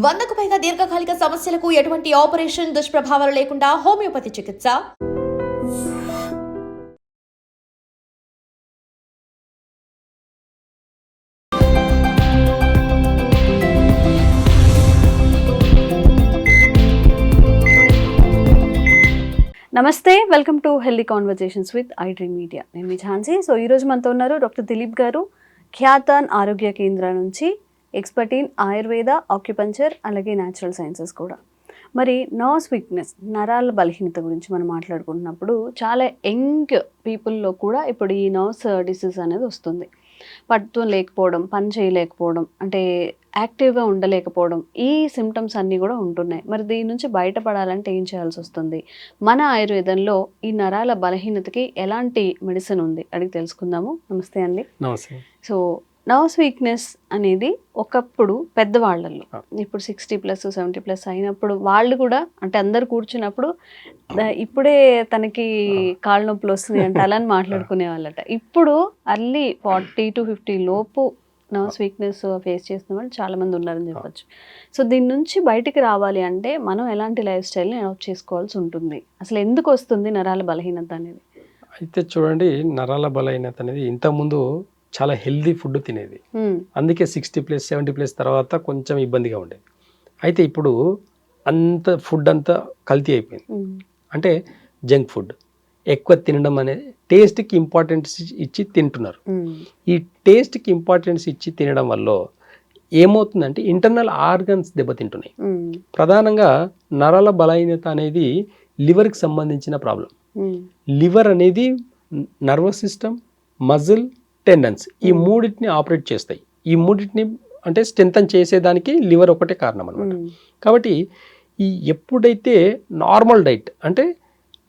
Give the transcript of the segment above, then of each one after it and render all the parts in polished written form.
100కు పైగా దీర్ఘకాలిక సమస్యలకు ఎటువంటి ఆపరేషన్ దుష్ప్రభావాలు లేకుండా హోమియోపతి చికిత్స. నమస్తే, welcome to healthy conversations with I dream media. నేను మీ ఝాన్సీ. సో ఈరోజు మనతో ఉన్నారు డాక్టర్ దిలీప్ గారు, ఖ్యాతాన్ ఆరోగ్య కేంద్ర నుంచి ఎక్స్పర్ట్ ఇన్ ఆయుర్వేద, ఆక్యుపంచర్, అలాగే న్యాచురల్ సైన్సెస్ కూడా. మరి నర్వ్స్ వీక్నెస్, నరాల బలహీనత గురించి మనం మాట్లాడుకుంటున్నప్పుడు చాలా యంగ్ పీపుల్లో కూడా ఇప్పుడు ఈ నర్వ్స్ డిసీజ్ అనేది వస్తుంది. పట్టుతో లేకపోవడం, పని చేయలేకపోవడం, అంటే యాక్టివ్గా ఉండలేకపోవడం, ఈ సిమ్టమ్స్ అన్నీ కూడా ఉంటున్నాయి. మరి దీని నుంచి బయటపడాలంటే ఏం చేయాల్సి వస్తుంది? మన ఆయుర్వేదంలో ఈ నరాల బలహీనతకి ఎలాంటి మెడిసిన్ ఉంది అడిగి తెలుసుకుందాము. నమస్తే అండి. నమస్తే. సో నర్వ్స్ వీక్నెస్ అనేది ఒకప్పుడు పెద్దవాళ్ళల్లో, ఇప్పుడు 60+ 70+ అయినప్పుడు వాళ్ళు కూడా, అంటే అందరు కూర్చున్నప్పుడు ఇప్పుడే తనకి కాళ్ళ నొప్పులు వస్తుంది అంటే అలా అని మాట్లాడుకునే వాళ్ళట. ఇప్పుడు అర్లీ 40 to 50 లోపు నర్వ్స్ వీక్నెస్ ఫేస్ చేస్తున్న వాళ్ళు చాలా మంది ఉన్నారని చెప్పొచ్చు. సో దీని నుంచి బయటికి రావాలి అంటే మనం ఎలాంటి లైఫ్ స్టైల్ని అడాప్ట్ చేసుకోవాల్సి ఉంటుంది? అసలు ఎందుకు వస్తుంది నరాల బలహీనత అనేది? అయితే చూడండి, నరాల బలహీనత అనేది ఇంతకుముందు చాలా హెల్దీ ఫుడ్ తినేది, అందుకే 60+, 70+ తర్వాత కొంచెం ఇబ్బందిగా ఉండేది. అయితే ఇప్పుడు అంత ఫుడ్ అంతా కల్తీ అయిపోయింది. అంటే జంక్ ఫుడ్ ఎక్కువ తినడం అనేది, టేస్ట్కి ఇంపార్టెన్స్ ఇచ్చి తింటున్నారు. ఈ టేస్ట్కి ఇంపార్టెన్స్ ఇచ్చి తినడం వల్ల ఏమవుతుందంటే ఇంటర్నల్ ఆర్గన్స్ దెబ్బతింటున్నాయి. ప్రధానంగా నరాల బలహీనత అనేది లివర్కి సంబంధించిన ప్రాబ్లం. లివర్ అనేది నర్వస్ సిస్టమ్, మజిల్, టెండన్స్, ఈ మూడింటిని ఆపరేట్ చేస్తాయి. ఈ మూడింటిని అంటే స్ట్రెంథన్ చేసేదానికి లివర్ ఒకటే కారణం అనమాట. కాబట్టి ఈ ఎప్పుడైతే నార్మల్ డైట్, అంటే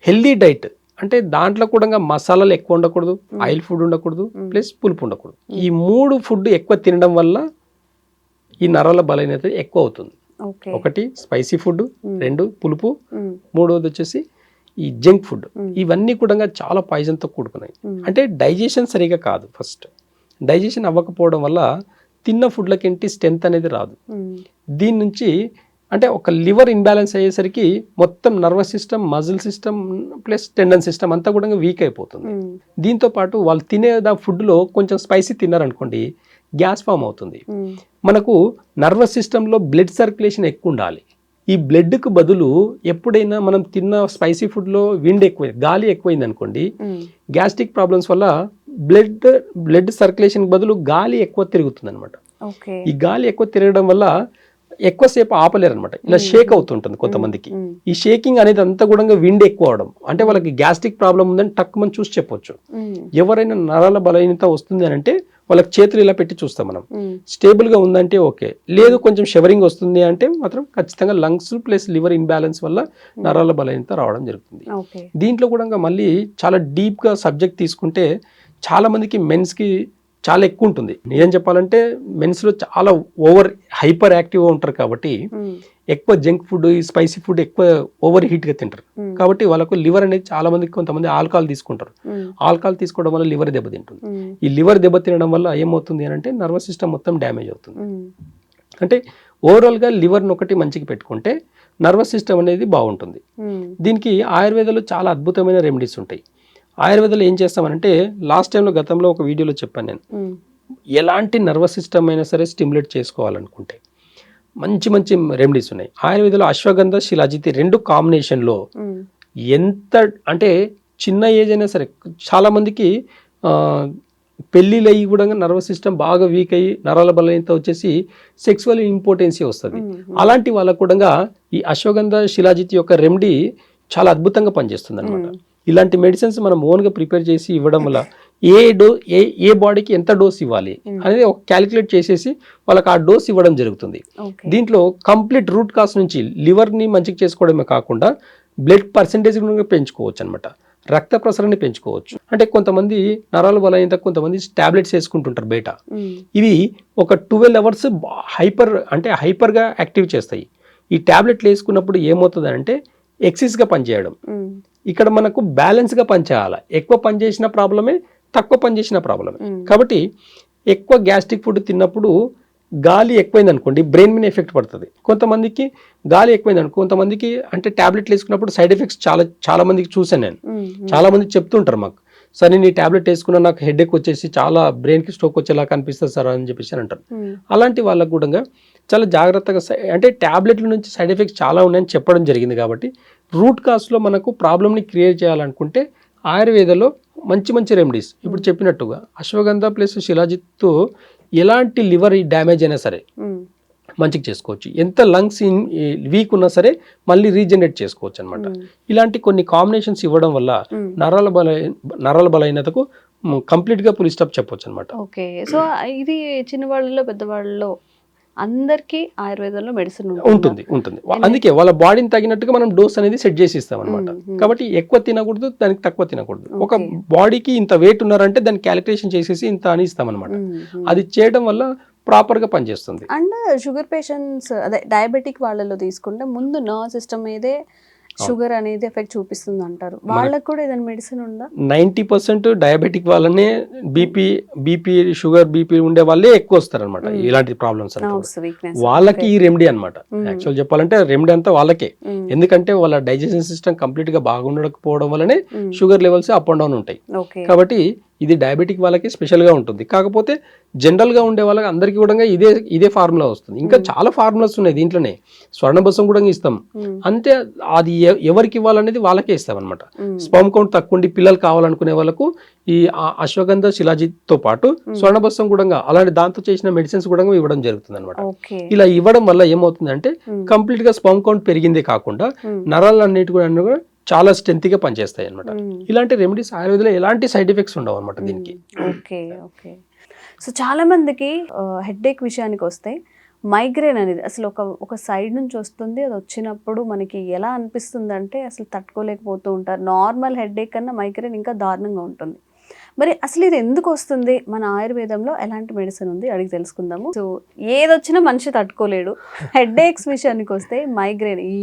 హెల్దీ డైట్, అంటే దాంట్లో కూడా మసాలాలు ఎక్కువ ఉండకూడదు, ఆయిల్ ఫుడ్ ఉండకూడదు, ప్లస్ పులుపు ఉండకూడదు, ఈ 3 ఫుడ్ ఎక్కువ తినడం వల్ల ఈ నరాల బలహీనత ఎక్కువ అవుతుంది. 1 స్పైసీ ఫుడ్, 2 పులుపు, 3వది వచ్చేసి ఈ జంక్ ఫుడ్. ఇవన్నీ కూడా చాలా పాయిజన్తో కూడుకున్నాయి. అంటే డైజెషన్ సరిగా కాదు. ఫస్ట్ డైజెషన్ అవ్వకపోవడం వల్ల తిన్న ఫుడ్లకేంటి స్ట్రెంత్ అనేది రాదు. దీని నుంచి అంటే ఒక లివర్ ఇన్బ్యాలెన్స్ అయ్యేసరికి మొత్తం nervous system, muscle system plus tendon system అంతా కూడా వీక్ అయిపోతుంది. దీంతో పాటు వాళ్ళు తినే ఫుడ్లో కొంచెం స్పైసీ తిన్నారనుకోండి, గ్యాస్ ఫామ్ అవుతుంది. మనకు నర్వస్ సిస్టంలో బ్లడ్ సర్క్యులేషన్ ఎక్కువ ఉండాలి. ఈ బ్లడ్కు బదులు ఎప్పుడైనా మనం తిన్న స్పైసీ ఫుడ్లో విండ్ ఎక్కువైంది, గాలి ఎక్కువైంది అనుకోండి, గ్యాస్ట్రిక్ ప్రాబ్లమ్స్ వల్ల బ్లడ్ సర్క్యులేషన్ బదులు గాలి ఎక్కువ తిరుగుతుంది అనమాట. ఈ గాలి ఎక్కువ తిరగడం వల్ల ఎక్కువసేపు ఆపలేరు అనమాట. ఇలా షేక్ అవుతుంటుంది కొంతమందికి. ఈ షేకింగ్ అనేది అంతా కూడా విండ్ ఎక్కువ అవడం, అంటే వాళ్ళకి గ్యాస్ట్రిక్ ప్రాబ్లం ఉందని టక్ మనం చూసి చెప్పొచ్చు. ఎవరైనా నరాల బలహీనత వస్తుంది అని అంటే వాళ్ళకి చేతులు ఇలా పెట్టి చూస్తాం మనం. స్టేబుల్గా ఉందంటే ఓకే, లేదు కొంచెం షవరింగ్ వస్తుంది అంటే మాత్రం ఖచ్చితంగా లంగ్స్ ప్లస్ లివర్ ఇంబ్యాలెన్స్ వల్ల నరాల బలహీనత రావడం జరుగుతుంది. దీంట్లో కూడా మళ్ళీ చాలా డీప్గా సబ్జెక్ట్ తీసుకుంటే చాలా మందికి మెన్స్కి చాలా ఎక్కువ ఉంటుంది. నిజం చెప్పాలంటే మెన్స్లో చాలా హైపర్ యాక్టివ్గా ఉంటారు కాబట్టి ఎక్కువ జంక్ ఫుడ్, ఈ స్పైసీ ఫుడ్ ఎక్కువ ఓవర్ హీట్గా తింటారు. కాబట్టి వాళ్ళకు లివర్ అనేది చాలా మందికి, కొంతమంది ఆల్కహాల్ తీసుకుంటారు. ఆల్కహాల్ తీసుకోవడం వల్ల లివర్ దెబ్బతింటుంది. ఈ లివర్ దెబ్బతినడం వల్ల ఏమవుతుంది అని అంటే నర్వస్ సిస్టమ్ మొత్తం డ్యామేజ్ అవుతుంది. అంటే ఓవరాల్గా లివర్ని ఒకటి మంచిగా పెట్టుకుంటే నర్వస్ సిస్టమ్ అనేది బాగుంటుంది. దీనికి ఆయుర్వేదంలో చాలా అద్భుతమైన రెమెడీస్ ఉంటాయి. ఆయుర్వేదంలో ఏం చేస్తామనంటే, లాస్ట్ టైంలో గతంలో ఒక వీడియోలో చెప్పాను నేను, ఎలాంటి నర్వస్ సిస్టమ్ అయినా సరే స్టిమ్యులేట్ చేసుకోవాలనుకుంటే మంచి మంచి రెమెడీస్ ఉన్నాయి. ఆయుర్వేదంలో అశ్వగంధ, శిలాజిత్ 2 కాంబినేషన్లో ఎంత అంటే చిన్న ఏజ్ అయినా సరే, చాలామందికి పెళ్ళిళ్ళు అయ్యి కూడా నర్వస్ సిస్టమ్ బాగా వీక్ అయ్యి నరాల బలహీనత వచ్చేసి సెక్సువల్ ఇంపార్టెన్సీ వస్తుంది. అలాంటి వాళ్ళకు కూడా ఈ అశ్వగంధ, శిలాజిత్ యొక్క రెమెడీ చాలా అద్భుతంగా పనిచేస్తుంది అనమాట. ఇలాంటి మెడిసిన్స్ మనం ఓన్గా ప్రిపేర్ చేసి ఇవ్వడం వల్ల ఏ బాడీకి ఎంత డోస్ ఇవ్వాలి అనేది ఒక క్యాలిక్యులేట్ చేసేసి వాళ్ళకి ఆ డోస్ ఇవ్వడం జరుగుతుంది. దీంట్లో కంప్లీట్ రూట్ కాస్ నుంచి లివర్ని మంచిగా చేసుకోవడమే కాకుండా బ్లడ్ పర్సెంటేజ్ పెంచుకోవచ్చు అనమాట, రక్త ప్రసరణని పెంచుకోవచ్చు. అంటే కొంతమంది నరాల బలహీనత, కొంతమంది టాబ్లెట్స్ వేసుకుంటుంటారు బయట. ఇవి ఒక 12 hours హైపర్గా యాక్టివ్ చేస్తాయి. ఈ టాబ్లెట్లు వేసుకున్నప్పుడు ఏమవుతుంది అంటే ఎక్సిస్గా పనిచేయడం, ఇక్కడ మనకు బ్యాలెన్స్గా పనిచేయాలి. ఎక్కువ పనిచేసిన ప్రాబ్లమే, తక్కువ పనిచేసిన ప్రాబ్లమే. కాబట్టి ఎక్కువ గ్యాస్ట్రిక్ ఫుడ్ తిన్నప్పుడు గాలి ఎక్కువైంది అనుకోండి బ్రెయిన్ మీద ఎఫెక్ట్ పడుతుంది. కొంతమందికి గాలి ఎక్కువైంది అనుకో, కొంతమందికి అంటే టాబ్లెట్లు వేసుకున్నప్పుడు సైడ్ ఎఫెక్ట్స్ చాలా మందికి చూసాను నేను. చాలా మంది చెప్తుంటారు మాకు, సార్ నేను ఈ టాబ్లెట్ వేసుకున్నా నాకు హెడేక్ వచ్చేసి చాలా బ్రెయిన్కి స్ట్రోక్ వచ్చేలా కనిపిస్తుంది సార్ అని చెప్పేసి అంటారు. అలాంటి వాళ్ళకు కూడా చాలా జాగ్రత్తగా అంటే టాబ్లెట్ల నుంచి సైడ్ ఎఫెక్ట్స్ చాలా ఉన్నాయని చెప్పడం జరిగింది. కాబట్టి రూట్ కాజ్లో మనకు ప్రాబ్లమ్ని క్రియేట్ చేయాలనుకుంటే ఆయుర్వేదలో మంచి మంచి రెమెడీస్ ఇప్పుడు చెప్పినట్టుగా అశ్వగంధ ప్లస్ శిలాజిత్తో ఎలాంటి లివర్ డ్యామేజ్ అయినా సరే మంచిగా చేసుకోవచ్చు. ఎంత లంగ్స్ వీక్ ఉన్నా సరే మళ్ళీ రీజనరేట్ చేసుకోవచ్చు అనమాట. ఇలాంటి కొన్ని కాంబినేషన్స్ ఇవ్వడం వల్ల నరాల బలహీనతకు కంప్లీట్గా పులి స్టాప్ చెప్పొచ్చు అనమాట. ఓకే, సో ఇది చిన్నవాళ్ళలో పెద్దవాళ్ళలో అందరికీ ఆయుర్వేదంలో మెడిసిన్ ఉంటుంది. అందుకే వాళ్ళ బాడీని తగినట్టుగా మనం డోస్ అనేది సెట్ చేసి ఇస్తాం అనమాట. కాబట్టి ఎక్కువ తినకూడదు, దానికి తక్కువ తినకూడదు. ఒక బాడీకి ఇంత వెయిట్ ఉన్నారంటే దాన్ని క్యాలిక్యులేషన్ చేసేసి ఇంత అని ఇస్తాం అనమాట. అది చేయడం వల్ల ప్రాపర్ గా పనిచేస్తుంది. అండ్ షుగర్ పేషెంట్స్ అదే డయాబెటిక్ వాళ్ళలో తీసుకుంటే ముందు నర్వ్ సిస్టమ్ మీదే షుగర్ అనేది ఎఫెక్ట్ చూపిస్తుంది అంటారు. వాళ్ళకి కూడా ఏదైనా మెడిసిన్ ఉందా? 90% డయాబెటిక్ వాళ్ళనే బీపీ షుగర్ బీపీ ఉండే వాళ్ళే ఎక్కువ వస్తారు అనమాట. ఇలాంటి ప్రాబ్లమ్స్ వాళ్ళకి ఈ రెమెడీ అనమాట. యాక్చువల్ చెప్పాలంటే రెమెడీ అంతా వాళ్ళకే. ఎందుకంటే వాళ్ళ డైజెషన్ సిస్టమ్ కంప్లీట్ గా బాగుండకపోవడం వల్లనే sugar levels up and down ఉంటాయి. కాబట్టి ఇది డయాబెటిక్ వాళ్ళకి స్పెషల్ గా ఉంటుంది. కాకపోతే జనరల్ గా ఉండే వాళ్ళకి అందరికీ కూడా ఇదే ఫార్ములా వస్తుంది. ఇంకా చాలా ఫార్ములాస్ ఉన్నాయి దీంట్లోనే. స్వర్ణబసం కూడా ఇస్తాం. అంతే, అది ఎవరికి ఇవ్వాలనేది వాళ్ళకే ఇస్తాం అనమాట. స్పర్మ్ కౌంట్ తక్కువ ఉండి పిల్లలు కావాలనుకునే వాళ్ళకు ఈ అశ్వగంధ శిలాజిత్తో పాటు స్వర్ణబసం కూడా అలాంటి దాంతో చేసిన మెడిసిన్స్ కూడా ఇవ్వడం జరుగుతుంది అనమాట. ఇలా ఇవ్వడం వల్ల ఏమవుతుందంటే కంప్లీట్ గా స్పర్మ్ కౌంట్ పెరిగిందే కాకుండా నరాలన్నిటి కూడా చాలా స్ట్రెంత్ గా పనిచేస్తాయి అనమాట. ఇలాంటి రెమెడీస్ ఆయుర్వేదంలో ఎలాంటి సైడ్ ఎఫెక్ట్స్ ఉండవు అనమాట దీనికి. ఓకే. సో చాలా మందికి హెడేక్ విషయానికి వస్తే మైగ్రేన్ అనేది అసలు ఒక సైడ్ నుంచి వస్తుంది. అది వచ్చినప్పుడు మనకి ఎలా అనిపిస్తుంది అంటే అసలు తట్టుకోలేకపోతూ ఉంటారు. నార్మల్ హెడేక్ కన్నా మైగ్రేన్ ఇంకా దారుణంగా ఉంటుంది. మరి అసలు ఇది ఎందుకు వస్తుంది? మన ఆయుర్వేదంలో ఎలాంటి మెడిసిన్ ఉంది అడిగి తెలుసుకుందాము. సో ఏదొచ్చినా మనిషి తట్టుకోలేడు. హెడేక్స్ విషయానికి వస్తే మైగ్రేన్ ఈ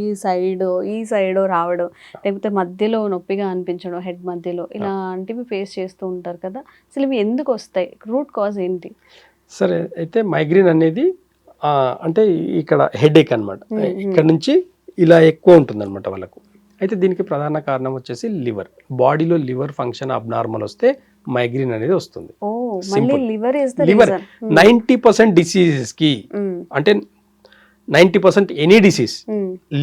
సైడ్ రావడం, లేకపోతే మధ్యలో నొప్పిగా అనిపించడం హెడ్ మధ్యలో, ఇలాంటివి ఫేస్ చేస్తూ ఉంటారు కదా. అసలు ఇవి ఎందుకు వస్తాయి? రూట్ కాజ్ ఏంటి? సరే, అయితే మైగ్రేన్ అనేది అంటే ఇక్కడ హెడేక్ అనమాట. ఇక్కడ నుంచి ఇలా ఎక్కువ ఉంటుంది అనమాట వాళ్ళకు. అయితే దీనికి ప్రధాన కారణం వచ్చేసి లివర్. బాడీలో లివర్ ఫంక్షన్ అబ్నార్మల్ వస్తే మైగ్రేన్ అనేది వస్తుంది. లివర్ 90% డిసీజెస్ కి అంటే 90% ఎనీ డిసీజ్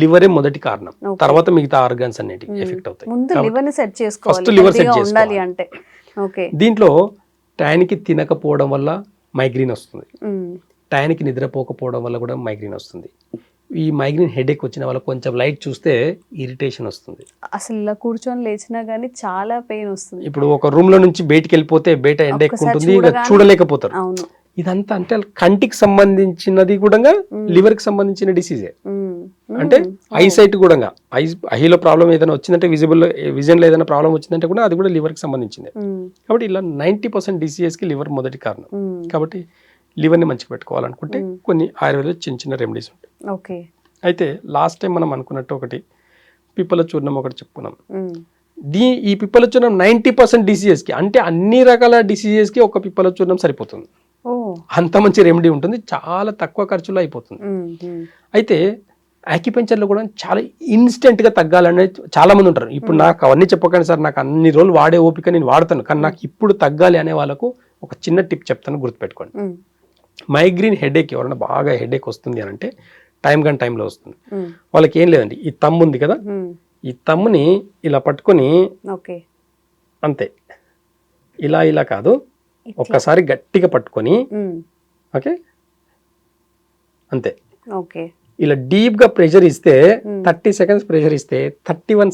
లివరే మొదటి కారణం. తర్వాత మిగతా ఆర్గాన్స్ అన్నిటి ఎఫెక్ట్ అవుతాయి. ఫస్ట్ లివర్ సెట్ చేసుకోవాలి. దీంట్లో టైంకి తినకపోవడం వల్ల మైగ్రేన్ వస్తుంది. టైంకి నిద్రపోకపోవడం వల్ల కూడా మైగ్రేన్ వస్తుంది. ఈ మైగ్రేన్ హెడేక్ వచ్చిన వాళ్ళకి కొంచెం లైట్ చూస్తే ఇరిటేషన్ వస్తుంది. అసలు ఇలా కూర్చొని లేచినా గానీ చాలా పెయిన్ వస్తుంది. ఇప్పుడు ఒక రూమ్ లో నుంచి బయటికి వెళ్ళిపోతే బయట ఎండ ఎక్కువ ఉంటుంది, చూడలేకపోతారు. ఇదంతా అంటే కంటికి సంబంధించినది కూడా లివర్ కి సంబంధించిన డిసీజే. అంటే ఐసైట్ కూడా ఐలో ప్రాబ్లం ఏదైనా వచ్చిందంటే విజన్ లో ఏదైనా ప్రాబ్లం వచ్చిందంటే కూడా అది కూడా లివర్ కి సంబంధించింది. కాబట్టి ఇలా 90% డిసీజెస్ కి లివర్ మొదటి కారణం. కాబట్టి లివర్ని మంచిగా పెట్టుకోవాలనుకుంటే కొన్ని ఆయుర్వేద చిన్న రెమెడీస్ ఉంటాయి. అయితే లాస్ట్ టైం మనం అనుకున్నట్టు ఒకటి పిప్పల చూర్ణం ఒకటి చెప్పుకున్నాం. ఈ పిప్పల చూర్ణం 90% డిసీజెస్ కి, అంటే అన్ని రకాల డిసీజెస్ కి ఒక పిప్పల చూర్ణం సరిపోతుంది. అంత మంచి రెమెడీ ఉంటుంది, చాలా తక్కువ ఖర్చులో అయిపోతుంది. అయితే ఆక్యుపెంచర్ లో కూడా చాలా ఇన్స్టెంట్ గా తగ్గాలనే చాలా మంది ఉంటారు. ఇప్పుడు నాకు అవన్నీ చెప్పకండి సార్, నాకు అన్ని రోజులు వాడే ఓపిక నేను వాడతాను, కానీ నాకు ఇప్పుడు తగ్గాలి అనే వాళ్ళకు ఒక చిన్న టిప్ చెప్తాను, గుర్తుపెట్టుకోండి. మైగ్రేన్ హెడేక్ ఎవరైనా బాగా హెడేక్ వస్తుంది అని అంటే టైంలో వస్తుంది. వాళ్ళకి ఏం లేదండి, ఈ తమ్ము ఉంది కదా, ఈ తమ్ముని ఇలా పట్టుకొని అంతే, ఇలా కాదు, ఒక్కసారి గట్టిగా పట్టుకొని ఓకే అంతే, ఇలా డీప్ గా ప్రెషర్ ఇస్తే 30 seconds ప్రెషర్ ఇస్తే 31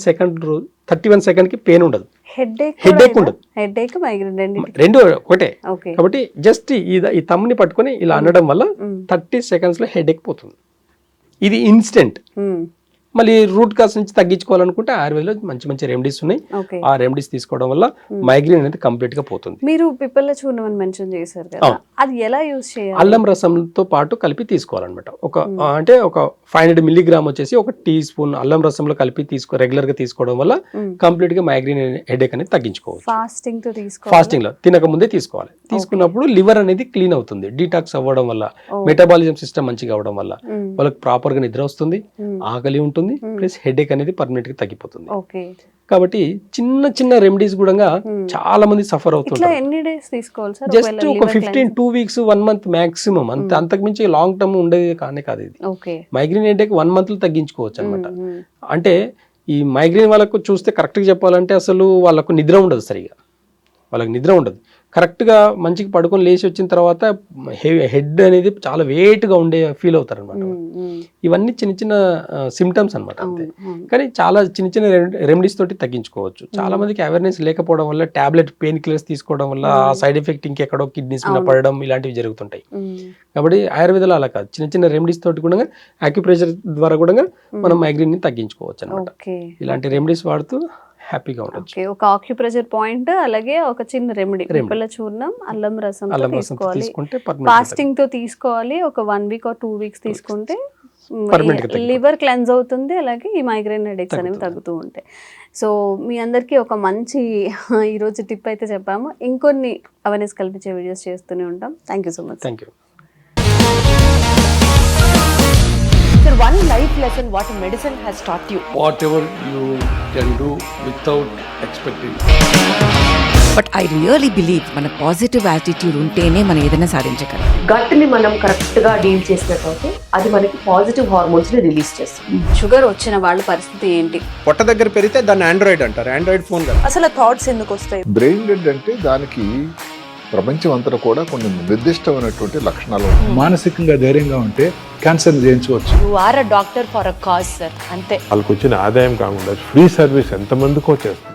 సెకండ్ కి పెయిన్ ఉండదు, హెడేక్ ఉండదు. రెండు ఒకటే. కాబట్టి జస్ట్ ఈ తమ్ముని పట్టుకొని ఇలా అనడం వల్ల 30 seconds లో హెడేక్ పోతుంది. ఇది ఇన్స్టెంట్. మళ్ళీ రూట్ కాజ్ నుంచి తగ్గించుకోవాలనుకుంటే ఆయుర్వేదంలో మంచి మంచి రెమెడీస్ ఉన్నాయి. ఓకే. ఆ రెమెడీస్ తీసుకోవడం వల్ల మైగ్రేన్ అనేది కంప్లీట్ గా పోతుంది. మీరు పిప్పల చూర్ణం అని మెన్షన్ చేశారు కదా, అది ఎలా యూజ్ చేయాలి? అల్లం రసంతో పాటు కలిపి తీసుకోవాలన్నమాట. అంటే ఒక 500 మిల్లీగ్రామ్ వచ్చేసి ఒక టీ స్పూన్ అల్లం రసంలో కలిపి రెగ్యులర్ గా తీసుకోవడం వల్ల కంప్లీట్ గా మైగ్రేన్ హెడేక్ అనేది తగ్గించుకోవచ్చు. ఫాస్టింగ్ లో తినక ముందే తీసుకోవాలి. తీసుకున్నప్పుడు లివర్ అనేది క్లీన్ అవుతుంది, డీటాక్స్ అవ్వడం వల్ల, మెటబాలిజం సిస్టమ్ మంచిగా అవడం వల్ల వాళ్ళకి ప్రాపర్ గా నిద్ర వస్తుంది, ఆకలి ఉంటుంది, ప్లస్ హెడేక్ అనేది పర్మనెంట్ గా తగ్గిపోతుంది. కాబట్టి చిన్న చిన్న రెమెడీస్ కూడా చాలా మంది సఫర్ అవుతుంటారు. జస్ట్ ఒక 2 వీక్స్ 1 మంత్ మాక్సిమం, అంతకు మించి లాంగ్ టర్మ్ ఉండేది కాదు ఇది. మైగ్రేన్ హెడేక్ 1 మంత్ లో తగ్గించుకోవచ్చు అనమాట. అంటే ఈ మైగ్రేన్ వాళ్ళకు చూస్తే కరెక్ట్ గా చెప్పాలంటే అసలు వాళ్ళకు నిద్ర ఉండదు, సరిగా వాళ్ళకి నిద్ర ఉండదు. కరెక్ట్గా మంచిగా పడుకొని లేచి వచ్చిన తర్వాత హెడ్ అనేది చాలా వెయిట్గా ఉండే ఫీల్ అవుతారు అనమాట. ఇవన్నీ చిన్న చిన్న సిమ్టమ్స్ అనమాట అంతే. కానీ చాలా చిన్న చిన్న రెమెడీస్ తోటి తగ్గించుకోవచ్చు. చాలా మందికి అవేర్నెస్ లేకపోవడం వల్ల టాబ్లెట్ పెయిన్ కిల్లర్స్ తీసుకోవడం వల్ల ఆ సైడ్ ఎఫెక్ట్ ఇంకెక్కడో కిడ్నీస్ మీద పడడం ఇలాంటివి జరుగుతుంటాయి. కాబట్టి ఆయుర్వేదంలో అలా కాదు, చిన్న చిన్న రెమెడీస్ తోటి కూడా అక్యుప్రెషర్ ద్వారా కూడా మనం మైగ్రేన్ ని తగ్గించుకోవచ్చు అనమాట. ఇలాంటి రెమెడీస్ వాడుతూ హ్యాపీగా ఉండొచ్చు. ఒక ఆక్యుప్రెషర్ పాయింట్, అలాగే ఒక చిన్న రెమెడీ పిప్పల చూర్ణం, అల్లం రసం తీసుకోవాలి, ఫాస్టింగ్ తో తీసుకోవాలి. ఒక 1 వీక్ or 2 వీక్స్ తీసుకుంటే లివర్ క్లెన్స్ అవుతుంది, అలాగే ఈ మైగ్రేన్ హెడేక్స్ అనేవి తగ్గుతూ ఉంటాయి. సో మీ అందరికీ ఒక మంచి ఈరోజు టిప్ అయితే చెప్పాము. ఇంకొన్ని అవేర్నెస్ కల్పించే వీడియోస్ చేస్తూనే ఉంటాం. Thank you so much. Thank you. Sir, one life lesson what medicine has taught you. Whatever you can do without expecting. But I really believe మన పాజిటివ్ యాటిట్యూడ్ ఉంటేనే మనం ఏదైనా సాధించగలం. గట్ని మనం కరెక్ట్ గా డీల్ చేసినట్లయితే అది మనకి పాజిటివ్ హార్మోన్స్ ని రిలీజ్ చేస్తుంది. షుగర్ వచ్చిన వాళ్ళ పరిస్థితి ఏంటి? పొట్ట దగ్గర పెరిగితే దాన్ని ఆండ్రాయిడ్ అంటారు, ఆండ్రాయిడ్ ఫోన్ కదా. అసలు థాట్స్ ఎందుకు వస్తాయి? బ్రెయిన్ డెడ్ అంటే దానికి ప్రపంచం అంతా కూడా కొన్ని నిర్దిష్టమైనటువంటి లక్షణాలు. మానసికంగా ధైర్యంగా ఉంటే క్యాన్సర్ జయించవచ్చు. You are a doctor for a cause, sir. అంతే. వాళ్ళకి వచ్చిన ఆదాయం కాకుండా ఫ్రీ సర్వీస్ ఎంతమందికో చేస్తుంది.